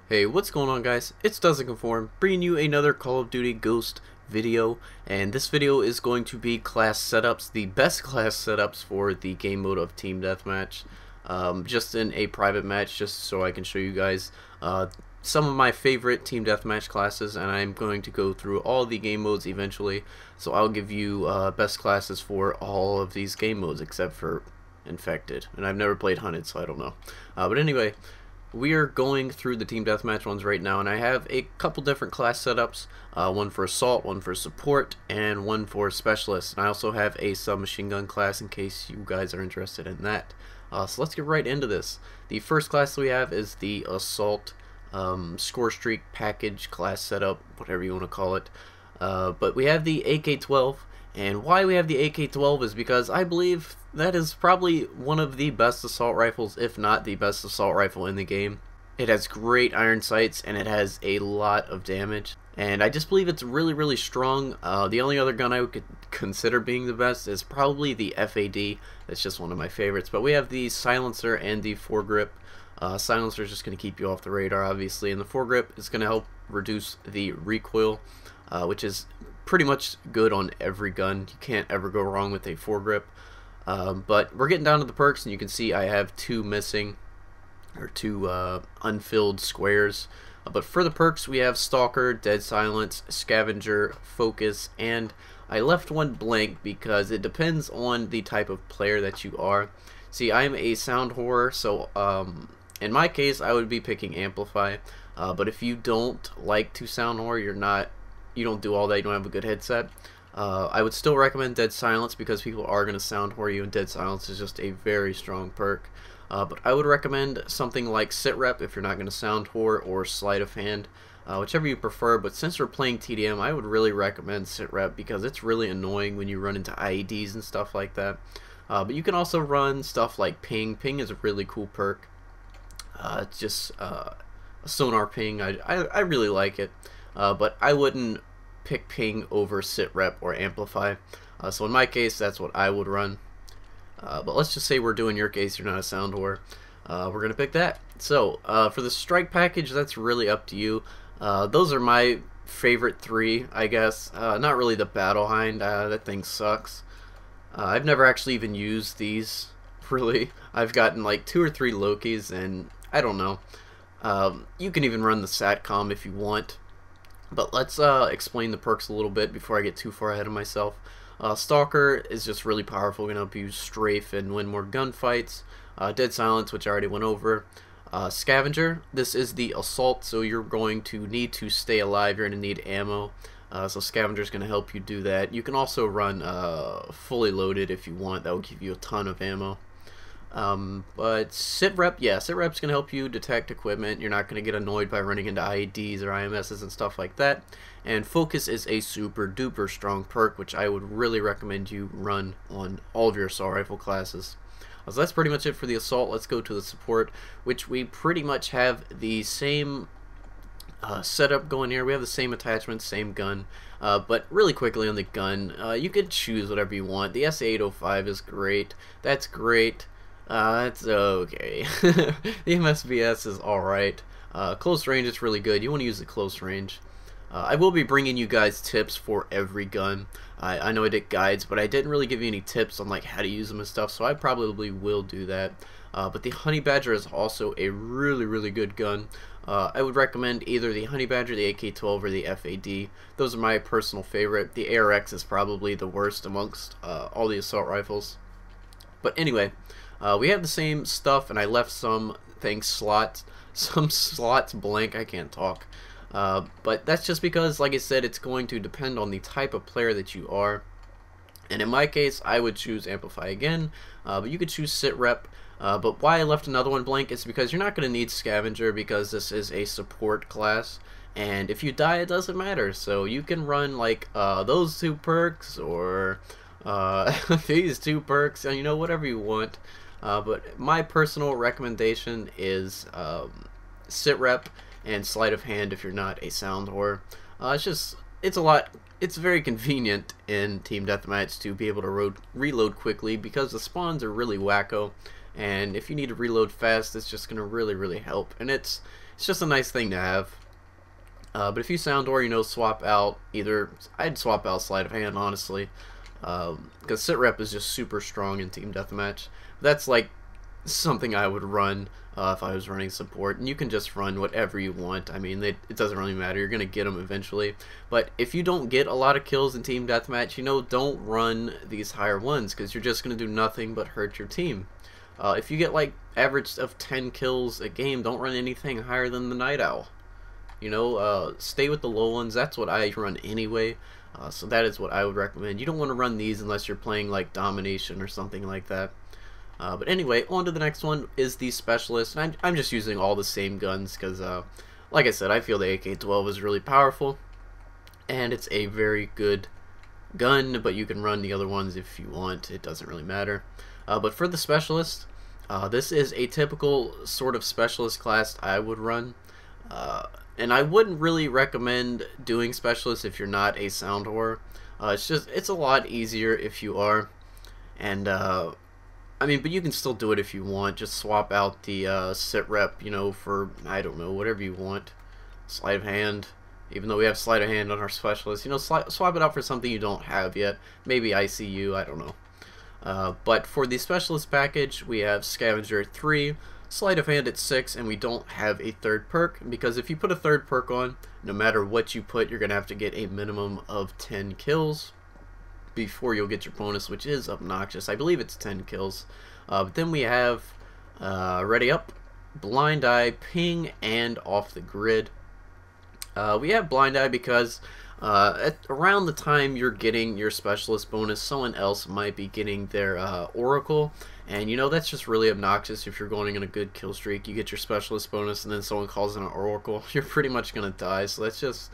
Hey, what's going on, guys? It's Doesn't Conform, bringing you another Call of Duty Ghost video, and this video is going to be class setups, the best class setups for the game mode of Team Deathmatch, just in a private match, just so I can show you guys some of my favorite Team Deathmatch classes, and I'm going to go through all the game modes eventually, so I'll give you best classes for all of these game modes except for Infected, and I've never played Hunted, so I don't know. But anyway, we are going through the Team Deathmatch ones right now, and I have a couple different class setups, one for Assault, one for Support, and one for Specialist. And I also have a Submachine Gun class in case you guys are interested in that. So let's get right into this. The first class we have is the Assault Score Streak Package class setup, whatever you want to call it. But we have the AK-12, and why we have the AK-12 is because I believe that is probably one of the best assault rifles, if not the best assault rifle in the game. It has great iron sights, and it has a lot of damage. And I just believe it's really strong. The only other gun I would consider being the best is probably the FAD. That's just one of my favorites. But we have the Silencer and the Foregrip. Silencer is just going to keep you off the radar, obviously, and the Foregrip is going to help reduce the recoil, which is pretty much good on every gun. You can't ever go wrong with a Foregrip. But we're getting down to the perks, and you can see I have two missing, or two unfilled squares. But for the perks, we have Stalker, Dead Silence, Scavenger, Focus, and I left one blank because it depends on the type of player that you are. See, I'm a sound whore, so in my case, I would be picking Amplify. But if you don't like to sound whore, you don't do all that, you don't have a good headset, I would still recommend Dead Silence because people are going to sound whore you, and Dead Silence is just a very strong perk. But I would recommend something like Sit Rep if you're not going to sound whore, or Sleight of Hand, whichever you prefer. But since we're playing TDM, I would really recommend Sit Rep because it's really annoying when you run into IEDs and stuff like that. But you can also run stuff like Ping. Ping is a really cool perk. It's just a sonar ping. I really like it, but I wouldn't pick Ping over Sit Rep or Amplify. So in my case, that's what I would run. But let's just say we're doing your case, you're not a sound whore. We're going to pick that. So for the strike package, that's really up to you. Those are my favorite three, I guess. Not really the Battle Hind. That thing sucks. I've never actually even used these, really. I've gotten like 2 or 3 Lokis, and I don't know. You can even run the Satcom if you want. But let's explain the perks a little bit before I get too far ahead of myself. Stalker is just really powerful, going to help you strafe and win more gunfights. Dead Silence, which I already went over. Scavenger, this is the Assault, so you're going to need to stay alive, you're going to need ammo. So Scavenger is going to help you do that. You can also run fully loaded if you want, that will give you a ton of ammo. But Sit Rep, yeah, Sit Rep's going to help you detect equipment. You're not going to get annoyed by running into IEDs or IMSs and stuff like that. And Focus is a super duper strong perk, which I would really recommend you run on all of your assault rifle classes. So that's pretty much it for the Assault. Let's go to the Support, which we pretty much have the same setup going here. We have the same attachments, same gun, but really quickly on the gun, you could choose whatever you want. The SA-805 is great. That's great. It's okay. The MSBS is alright. Close range is really good. You want to use the close range. I will be bringing you guys tips for every gun. I know I did guides, but I didn't really give you any tips on like how to use them and stuff, so I probably will do that. But the Honey Badger is also a really good gun. I would recommend either the Honey Badger, the AK-12, or the FAD. Those are my personal favorite. The ARX is probably the worst amongst all the assault rifles. But anyway, we have the same stuff, and I left some slots blank. I can't talk. But that's just because, like I said, it's going to depend on the type of player that you are. And in my case, I would choose Amplify again, but you could choose Sit Rep. But why I left another one blank is because you're not going to need Scavenger because this is a support class. And if you die, it doesn't matter. So you can run like those 2 perks, or these 2 perks, and you know, whatever you want. But my personal recommendation is Sit Rep and Sleight of Hand if you're not a sound whore. It's very convenient in Team Deathmatch to be able to reload quickly because the spawns are really wacko, and if you need to reload fast, it's just going to really help. And it's it's just a nice thing to have. But if you sound whore, you know, swap out either. I'd swap out sleight of hand, honestly, because sit rep is just super strong in team deathmatch. That's like something I would run if I was running support, and you can just run whatever you want. I mean, it doesn't really matter. You're gonna get them eventually. But if you don't get a lot of kills in team deathmatch, you know, don't run these higher ones because you're just gonna do nothing but hurt your team. If you get like average of 10 kills a game, don't run anything higher than the Night Owl. You know, stay with the low ones. That's what I run anyway. So that is what I would recommend. You don't want to run these unless you're playing like domination or something like that. But anyway, on to the next one is the specialist. And I'm just using all the same guns because, like I said, I feel the AK-12 is really powerful. And it's a very good gun, but you can run the other ones if you want. It doesn't really matter. But for the specialist, this is a typical sort of specialist class I would run. And I wouldn't really recommend doing specialist if you're not a sound whore. It's a lot easier if you are. And, I mean, but you can still do it if you want. Just swap out the sit rep, you know, for, I don't know, whatever you want. Sleight of hand. Even though we have sleight of hand on our specialist, you know, swap it out for something you don't have yet. Maybe ICU, I don't know. But for the specialist package, we have Scavenger 3, Sleight of Hand at 6, and we don't have a third perk, because if you put a third perk on, no matter what you put, you're going to have to get a minimum of 10 kills before you'll get your bonus, which is obnoxious. I believe it's 10 kills. But then we have Ready Up, Blind Eye, Ping, and Off the Grid. We have Blind Eye because around the time you're getting your specialist bonus, someone else might be getting their Oracle, and you know that's just really obnoxious. If you're going in a good kill streak, you get your specialist bonus, and then someone calls in an Oracle, you're pretty much gonna die. So that's just,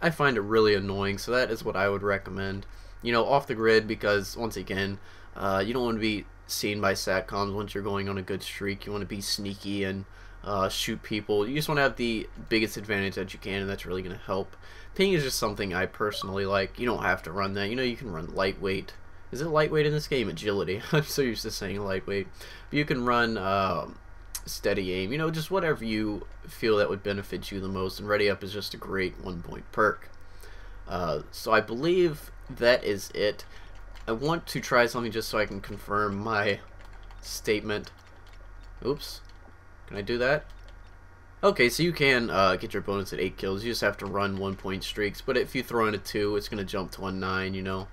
I find it really annoying. So that is what I would recommend. You know, Off the Grid, because once again, you don't want to be seen by satcoms once you're going on a good streak. You want to be sneaky and shoot people. You just want to have the biggest advantage that you can, and that's really going to help. Ping is just something I personally like. You don't have to run that. You know, you can run lightweight. Is it lightweight in this game? Agility. I'm so used to saying lightweight. But you can run steady aim. You know, just whatever you feel that would benefit you the most. And Ready Up is just a great 1-point perk. So I believe that is it. I want to try something just so I can confirm my statement. Oops. Can I do that? Okay, so you can get your bonus at 8 kills. You just have to run 1-point streaks. But if you throw in a 2, it's going to jump to a 9, you know.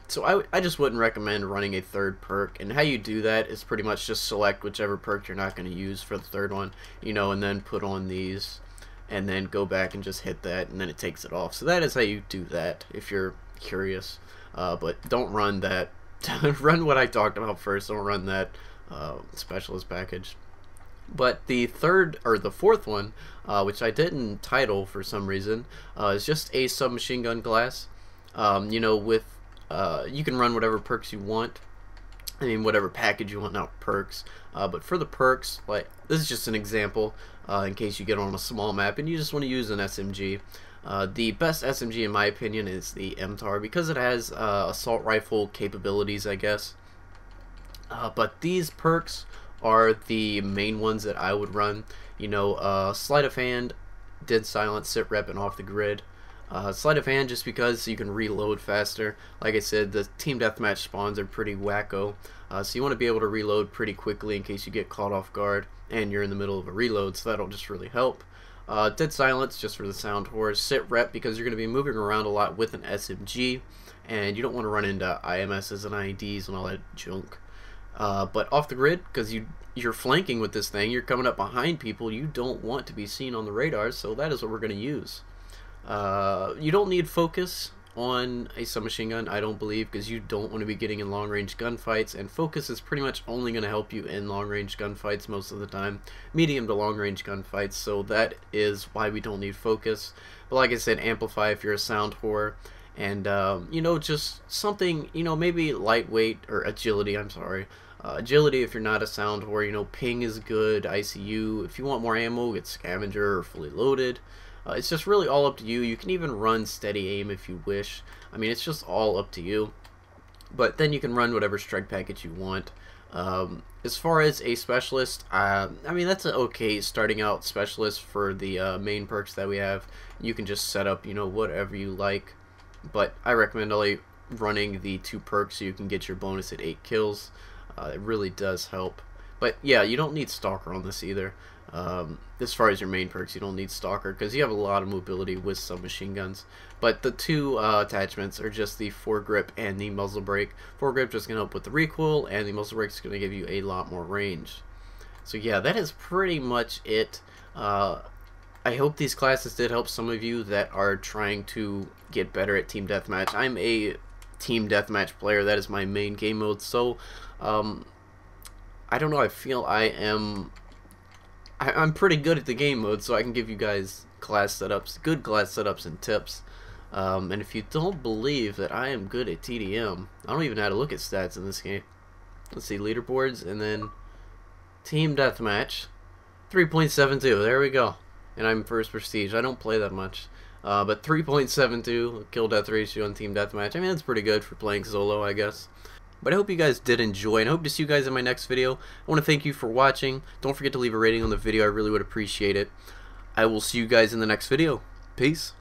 So I just wouldn't recommend running a third perk. And how you do that is pretty much just select whichever perk you're not going to use for the third one, you know, and then put on these. And then go back and just hit that, and then it takes it off. So that is how you do that, if you're curious. But don't run that. Run what I talked about first. Don't run that specialist package. But the third, or the fourth one, which I didn't title for some reason, is just a submachine gun class. You know, with you can run whatever perks you want. I mean, whatever package you want, not perks. But for the perks, like, this is just an example in case you get on a small map and you just want to use an SMG. The best SMG, in my opinion, is the MTAR because it has assault rifle capabilities, I guess. But these perks are the main ones that I would run. You know, Sleight of Hand, Dead Silent, Sit Rep, and Off the Grid. Sleight of Hand just because you can reload faster. Like I said, the team deathmatch spawns are pretty wacko, so you want to be able to reload pretty quickly in case you get caught off guard and you're in the middle of a reload, so that'll just really help. Dead Silence just for the sound whores. Sit Rep because you're going to be moving around a lot with an SMG and you don't want to run into IMSs and IEDs and all that junk. But Off the Grid because you're flanking with this thing, you're coming up behind people, you don't want to be seen on the radar, so that is what we're going to use. You don't need focus on a submachine gun, I don't believe, because you don't want to be getting in long-range gunfights, and focus is pretty much only going to help you in long-range gunfights most of the time, medium to long-range gunfights, so that is why we don't need focus. But like I said, amplify if you're a sound whore, and you know, just something, you know, maybe lightweight, or agility, I'm sorry. Agility if you're not a sound whore, you know, ping is good, ICU, if you want more ammo, get scavenger or fully loaded. It's just really all up to you. You can even run steady aim if you wish. I mean, it's just all up to you. But then you can run whatever strike package you want. As far as a specialist, I mean, that's an okay starting out specialist for the main perks that we have. You can just set up, you know, whatever you like, but I recommend only running the 2 perks so you can get your bonus at 8 kills. It really does help. But yeah, you don't need Stalker on this either. As far as your main perks, you don't need Stalker because you have a lot of mobility with submachine guns. But the 2 attachments are just the foregrip and the muzzle brake. Foregrip just going to help with the recoil, and the muzzle brake is going to give you a lot more range. So yeah, that is pretty much it. I hope these classes did help some of you that are trying to get better at Team Deathmatch. I'm a Team Deathmatch player. That is my main game mode. So I don't know. I feel I'm pretty good at the game mode, so I can give you guys class setups, good class setups and tips. And if you don't believe that I am good at TDM, I don't even know how to look at stats in this game. Let's see, leaderboards, and then Team Deathmatch, 3.72. There we go. And I'm first prestige. I don't play that much. But 3.72 kill death ratio on Team Deathmatch. I mean, that's pretty good for playing solo, I guess. But I hope you guys did enjoy, and I hope to see you guys in my next video. I want to thank you for watching. Don't forget to leave a rating on the video. I really would appreciate it. I will see you guys in the next video. Peace.